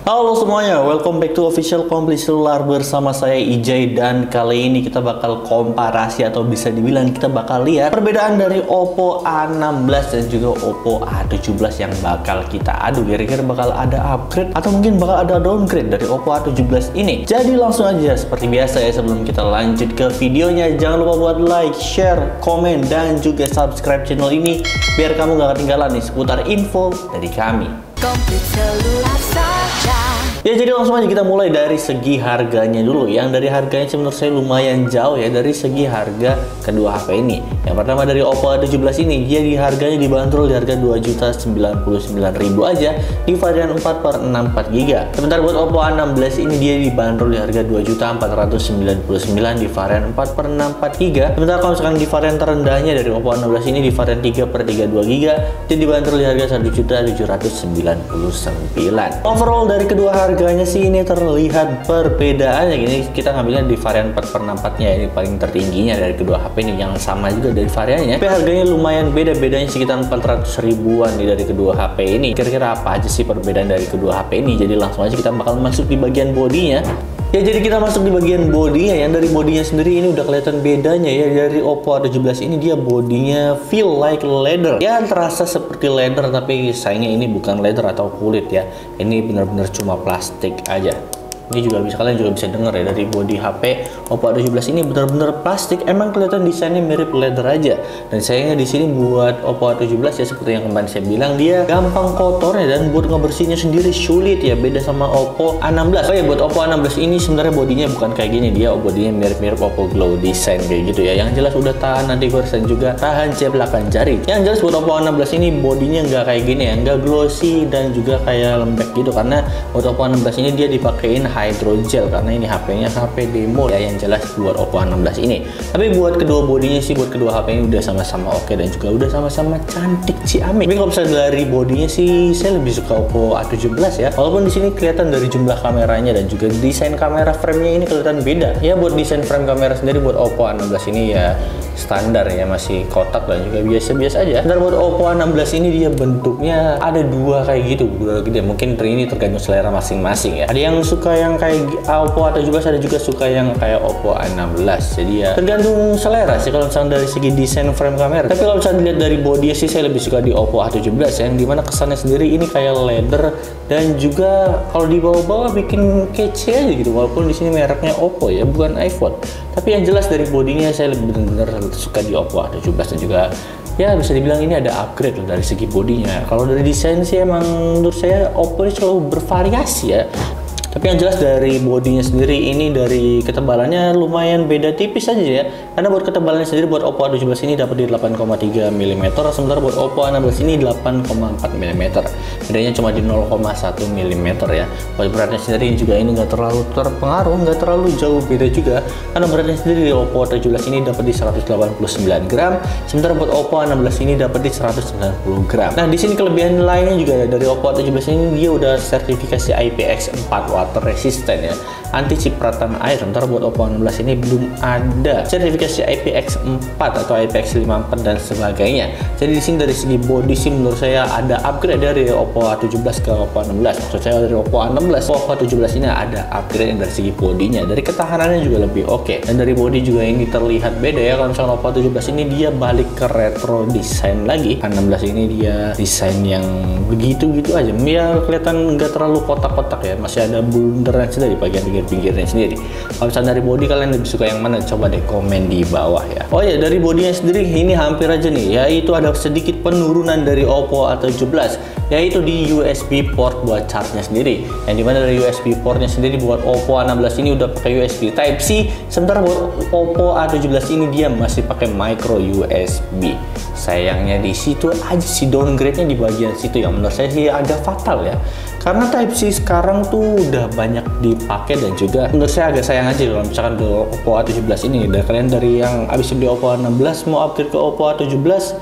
Halo semuanya, welcome back to Official Komplit Selular bersama saya Ijay, dan kali ini kita bakal komparasi atau bisa dibilang kita bakal lihat perbedaan dari Oppo A16 dan juga Oppo A17 yang bakal kita adu. Kira-kira bakal ada upgrade atau mungkin bakal ada downgrade dari Oppo A17 ini. Jadi langsung aja seperti biasa ya, sebelum kita lanjut ke videonya, jangan lupa buat like, share, komen, dan juga subscribe channel ini biar kamu gak ketinggalan nih seputar info dari kami. Komplit selular saja. Ya, jadi langsung aja kita mulai dari segi harganya dulu. Yang dari harganya menurut saya lumayan jauh ya dari segi harga kedua HP ini. Yang pertama dari Oppo A17 ini, dia di harganya dibanderol di harga 2.099.000 aja di varian 4/64GB. Sementara buat Oppo A16 ini dia dibanderol di harga 2.499.000 di varian 4/64GB. Sementara kalau misalkan di varian terendahnya dari Oppo A16 ini di varian 3/32GB, dia dibanderol di harga 1.799.000. Overall dari kedua harganya sih ini terlihat perbedaannya. Gini, kita ngambilnya di varian 4/64-nya, ini paling tertingginya dari kedua HP ini, yang sama juga dari variannya. Tapi harganya lumayan beda, bedanya sekitar 400 ribuan nih dari kedua HP ini. Kira-kira apa aja sih perbedaan dari kedua HP ini? Jadi langsung aja kita bakal masuk di bagian bodinya. Ya, jadi kita masuk di bagian bodinya. Yang dari bodinya sendiri ini udah kelihatan bedanya ya. Dari Oppo A17 ini dia bodinya feel like leather. Ya, terasa seperti leather, tapi sayangnya ini bukan leather atau kulit ya. Ini benar-benar cuma plastik aja. Ini juga kalian juga bisa dengar ya, dari bodi HP Oppo A17 ini benar-benar plastik. Emang kelihatan desainnya mirip leather aja. Dan sayangnya di sini buat Oppo A17 ya, seperti yang kemarin saya bilang, dia gampang kotornya dan buat ngebersihnya sendiri sulit ya, beda sama Oppo A16. Oh ya, buat Oppo A16 ini sebenarnya bodinya bukan kayak gini, dia bodinya mirip-mirip Oppo Glow Design kayak gitu ya. Yang jelas udah tahan anti-gores dan juga tahan ceplakan jari. Yang jelas buat Oppo A16 ini bodinya nggak kayak gini ya, nggak glossy dan juga kayak lembek gitu, karena buat Oppo A16 ini dia dipakein hydrogel karena ini HP-nya HP demo ya, yang jelas buat Oppo A16 ini. Tapi buat kedua bodinya sih, buat kedua HP ini udah sama-sama oke dan juga udah sama-sama cantik ciamik. Tapi kalau misalnya dari bodinya sih saya lebih suka Oppo A17 ya. Walaupun di sini kelihatan dari jumlah kameranya dan juga desain kamera frame-nya ini kelihatan beda. Ya, buat desain frame kamera sendiri buat Oppo A16 ini ya standar ya, masih kotak dan juga biasa-biasa aja. Dan buat Oppo A16 ini dia bentuknya ada dua kayak gitu, dua gede. Mungkin ini tergantung selera masing-masing ya. Ada yang suka yang kayak Oppo A17, ada juga suka yang kayak Oppo A16. Jadi ya tergantung selera sih kalau misalnya dari segi desain frame kamera. Tapi kalau misalnya dilihat dari body sih saya lebih suka di Oppo A17 ya, yang dimana kesannya sendiri ini kayak leather dan juga kalau di bawah-bawah bikin kece aja gitu. Walaupun di sini mereknya Oppo ya, bukan iPhone. Tapi yang jelas dari bodinya saya lebih benar-benar suka di Oppo A17 dan juga ya bisa dibilang ini ada upgrade loh dari segi bodinya. Kalau dari desain sih emang menurut saya Oppo ini selalu bervariasi ya. Tapi yang jelas dari bodinya sendiri ini dari ketebalannya lumayan beda tipis aja ya. Karena buat ketebalannya sendiri buat Oppo A17 ini dapat di 8,3 mm, sementara buat Oppo A16 ini 8,4 mm. Bedanya cuma di 0,1 mm ya. Buat beratnya sendiri juga ini nggak terlalu terpengaruh, nggak terlalu jauh beda juga. Karena beratnya sendiri di Oppo A17 ini dapat di 189 gram, sementara buat Oppo A16 ini dapat di 190 gram. Nah, di sini kelebihan lainnya juga ya, dari Oppo A17 ini dia udah sertifikasi IPX4 water resistant ya, anti cipratan air. Sementara buat Oppo A16 ini belum ada sertifikasi IPX4 atau IPX54 dan sebagainya. Jadi di sini dari segi body sih menurut saya ada upgrade dari Oppo A17 ke Oppo A16. Maksud saya dari Oppo A16 ke Oppo A17 ini ada upgrade dari segi bodinya, dari ketahanannya juga lebih oke. Dan dari body juga ini terlihat beda ya. Kalau misalnya Oppo A17 ini dia balik ke retro design lagi, A16 ini dia desain yang begitu-gitu aja. Ya kelihatan nggak terlalu kotak-kotak ya, masih ada bunderan sendiri di bagian pinggir-pinggirnya sendiri. Kalau misalnya dari body kalian lebih suka yang mana? Coba deh komen di bawah ya. Oh ya, dari bodinya sendiri ini hampir aja nih, yaitu ada sedikit penurunan dari Oppo A17, yaitu di USB port buat charge-nya sendiri. Yang dimana dari USB portnya sendiri buat Oppo A16 ini udah pakai USB Type C, sementara buat Oppo A17 ini dia masih pakai micro USB. Sayangnya di situ aja sih downgrade-nya di bagian situ yang menurut saya sih agak fatal ya. Karena Type C sekarang tuh udah banyak dipakai dan juga menurut saya agak sayang aja kalau misalkan di Oppo A17 ini. Dan kalian dari yang habis beli Oppo A16 mau upgrade ke Oppo A17,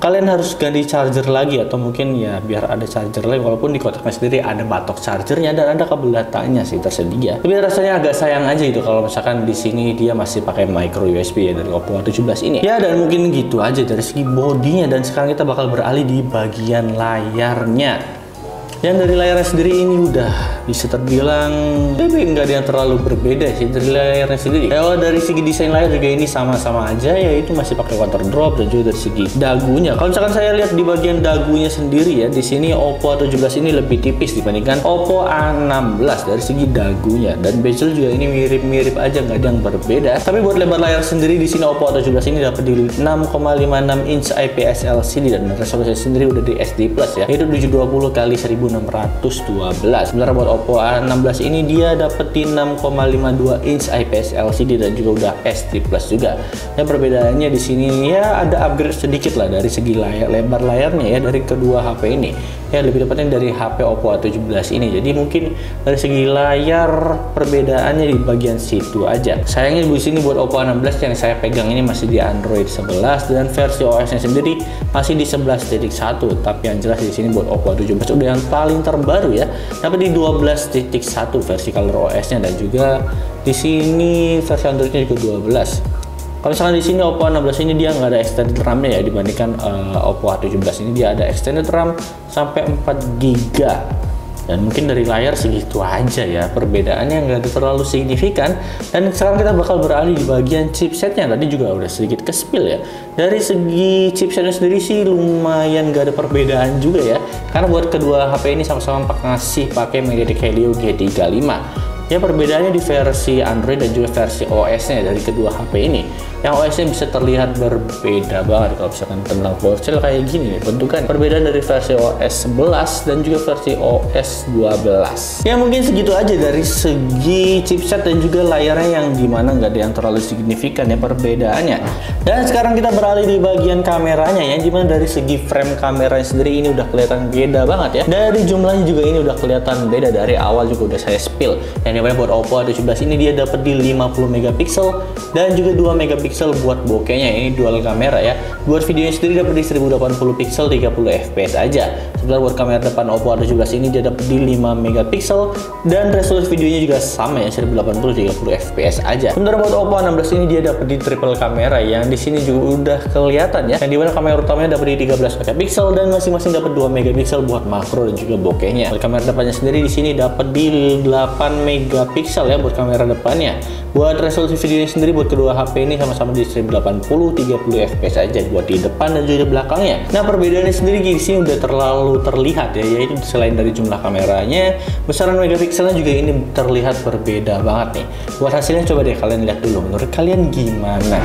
kalian harus ganti charger lagi atau mungkin ya biar ada charger lagi, walaupun di kotaknya sendiri ada batok chargernya dan ada kabel datanya sih tersedia. Tapi rasanya agak sayang aja itu kalau misalkan di sini dia masih pakai micro USB ya dari Oppo A17 ini. Ya, dan mungkin gitu aja dari segi bodinya, dan sekarang kita bakal beralih di bagian layarnya. Yang dari layarnya sendiri ini udah bisa terbilang tapi nggak ada yang terlalu berbeda sih dari layarnya sendiri. Kalau dari segi desain layar juga ini sama-sama aja, yaitu masih pakai water drop, dan juga dari segi dagunya. Kalau misalkan saya lihat di bagian dagunya sendiri ya, di sini Oppo A17 ini lebih tipis dibandingkan Oppo A16 dari segi dagunya, dan bezel juga ini mirip-mirip aja, nggak ada yang berbeda. Tapi buat lebar layar sendiri di sini Oppo A17 ini dapat di 6,56 inch IPS LCD, dan resolusi sendiri udah di SD Plus ya, yaitu 720 x 1612. Sementara buat Oppo A16 ini dia dapat di 6,52 inch IPS LCD dan juga udah SD Plus juga. Yang perbedaannya di sini ya ada upgrade sedikit lah dari segi lebar layarnya ya dari kedua HP ini. Ya lebih tepatnya dari HP Oppo A17 ini. Jadi mungkin dari segi layar perbedaannya di bagian situ aja. Sayangnya di sini buat Oppo A16 yang saya pegang ini masih di Android 11 dan versi OS-nya sendiri masih di 11.1. Tapi yang jelas di sini buat Oppo A17 udah yang paling terbaru ya. Dapat di 12.1 versi color OS-nya, dan juga di sini versi Android-nya juga 12. Kalau misalnya di sini Oppo A16 ini dia nggak ada extended RAM-nya ya, dibandingkan Oppo A17 ini dia ada extended RAM sampai 4 GB. Dan mungkin dari layar segitu aja ya, perbedaannya nggak terlalu signifikan. Dan sekarang kita bakal beralih di bagian chipsetnya. Tadi juga udah sedikit ke-spill ya. Dari segi chipsetnya sendiri sih lumayan nggak ada perbedaan juga ya, karena buat kedua HP ini sama-sama pakai MediaTek Helio G35. Ya perbedaannya di versi Android dan juga versi OS-nya dari kedua HP ini. Yang OS-nya bisa terlihat berbeda banget kalau misalkan tentang ponsel kayak gini nih bentukan. Perbedaan dari versi OS 11 dan juga versi OS 12. Ya mungkin segitu aja dari segi chipset dan juga layarnya, yang dimana nggak ada yang terlalu signifikan ya perbedaannya. Dan sekarang kita beralih di bagian kameranya ya, dimana dari segi frame kameranya sendiri ini udah kelihatan beda banget ya. Dari jumlahnya juga ini udah kelihatan beda, dari awal juga udah saya spill. Yang dimana buat Oppo A17 ini dia dapat di 50 megapiksel dan juga 2 megapiksel buat bokehnya, ini dual kamera ya. Buat videonya sendiri dapat di 1080 pixel 30 fps aja. Sementara buat kamera depan Oppo A17 ini dia dapat di 5 megapiksel dan resolusi videonya juga sama ya, 1080 30 fps aja. Sementara buat Oppo A16 ini dia dapat di triple kamera, yang di sini juga udah kelihatan ya. Yang dimana kamera utamanya dapat di 13 megapiksel dan masing-masing dapat 2 megapiksel buat makro dan juga bokehnya. Buat kamera depannya sendiri di sini dapat di 8 megapiksel ya buat kamera depannya. Buat resolusi videonya sendiri buat kedua HP ini sama-sama di 1080 30 fps aja buat di depan dan juga di belakangnya. Nah perbedaannya sendiri di sini udah terlalu terlihat ya, yaitu selain dari jumlah kameranya, besaran megapikselnya juga ini terlihat berbeda banget nih. Buat hasilnya coba deh kalian lihat dulu, menurut kalian gimana?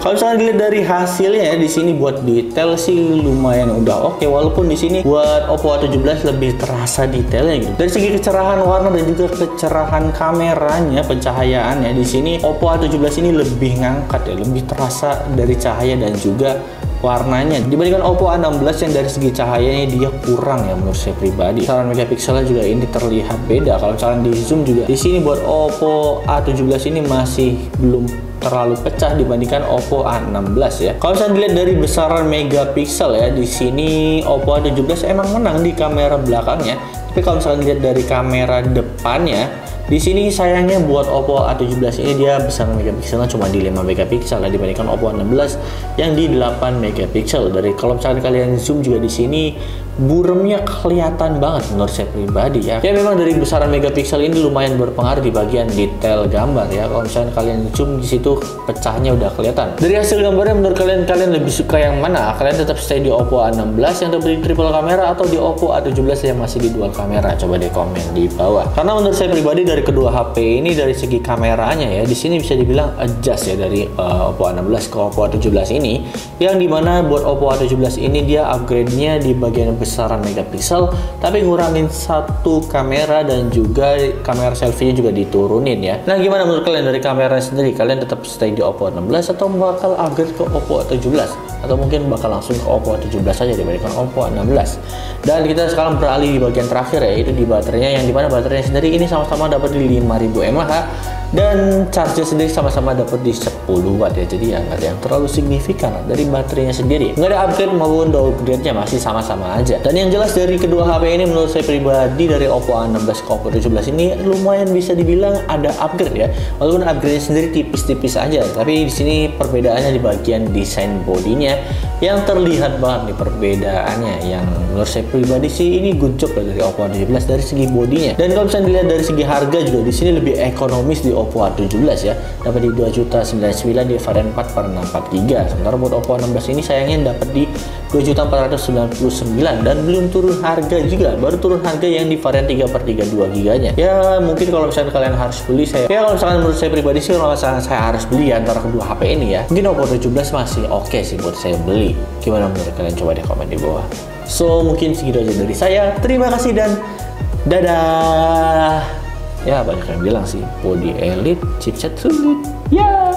Kalau misalnya dilihat dari hasilnya ya, di sini buat detail sih lumayan udah oke, walaupun di sini buat Oppo A17 lebih terasa detailnya gitu. Dari segi kecerahan warna dan juga kecerahan kameranya, pencahayaannya di sini Oppo A17 ini lebih ngangkat ya, lebih terasa dari cahaya dan juga warnanya dibandingkan Oppo A16 yang dari segi cahayanya dia kurang ya menurut saya pribadi. Besaran megapikselnya juga ini terlihat beda. Kalau misalkan di zoom juga di sini buat Oppo A17 ini masih belum terlalu pecah dibandingkan Oppo A16 ya. Kalau misalnya dilihat dari besaran megapiksel ya, di sini Oppo A17 emang menang di kamera belakangnya. Tapi kalau misalnya dilihat dari kamera depannya, di sini sayangnya buat Oppo A17 ini dia besaran megapikselnya cuma di 5 megapiksel ya, dibandingkan Oppo A16 yang di 8 megapiksel. Dari kalau misalnya kalian zoom juga di sini buremnya kelihatan banget menurut saya pribadi ya. Ya memang dari besaran megapiksel ini lumayan berpengaruh di bagian detail gambar ya. Kalau misalnya kalian zoom di situ pecahnya udah kelihatan. Dari hasil gambarnya menurut kalian lebih suka yang mana? Kalian tetap stay di Oppo A16 yang dapat di triple kamera atau di Oppo A17 yang masih di dual kamera? Coba deh komen di bawah. Karena menurut saya pribadi dari kedua HP ini dari segi kameranya ya, di sini bisa dibilang adjust ya dari Oppo A16 ke Oppo A17 ini, yang dimana buat Oppo A17 ini dia upgrade-nya di bagian besaran megapiksel tapi ngurangin satu kamera dan juga kamera selfie-nya juga diturunin ya. Nah gimana menurut kalian dari kamera sendiri? Kalian tetap stay di Oppo A16 atau bakal upgrade ke Oppo A17? Atau mungkin bakal langsung ke Oppo A17 saja dibandingkan Oppo A16? Dan kita sekarang beralih di bagian terakhir ya, yaitu di baterainya, yang dimana baterainya sendiri ini sama-sama dapat di 5000 mAh Dan charger sendiri sama-sama dapat di 10 watt ya, jadi ya nggak ada yang terlalu signifikan dari baterainya sendiri. Nggak ada upgrade maupun downgrade-nya, masih sama-sama aja. Dan yang jelas dari kedua HP ini menurut saya pribadi, dari Oppo A16 ke Oppo 17 ini lumayan bisa dibilang ada upgrade ya. Walaupun upgrade-nya sendiri tipis-tipis aja, tapi di sini perbedaannya di bagian desain bodinya yang terlihat banget nih perbedaannya. Yang menurut saya pribadi sih ini good job lah dari Oppo A17 dari segi bodinya. Dan kalau misalnya dilihat dari segi harga juga di sini lebih ekonomis di Oppo A17 ya, dapat di 2.099.000 di varian 4 per 64 GB. Sementara buat Oppo A16 ini sayangnya dapat di 2.499.000 dan belum turun harga juga, baru turun harga yang di varian 3 per 32 GB nya. Ya mungkin kalau misalnya kalian harus beli, kalau misalkan menurut saya pribadi sih, kalau misalnya saya harus beli antara kedua HP ini ya, mungkin Oppo 17 masih oke sih buat saya beli. Gimana menurut kalian? Coba deh komen di bawah. So mungkin segitu aja dari saya. Terima kasih dan dadah. Ya banyak yang bilang sih body elite, chipset sulit. Ya.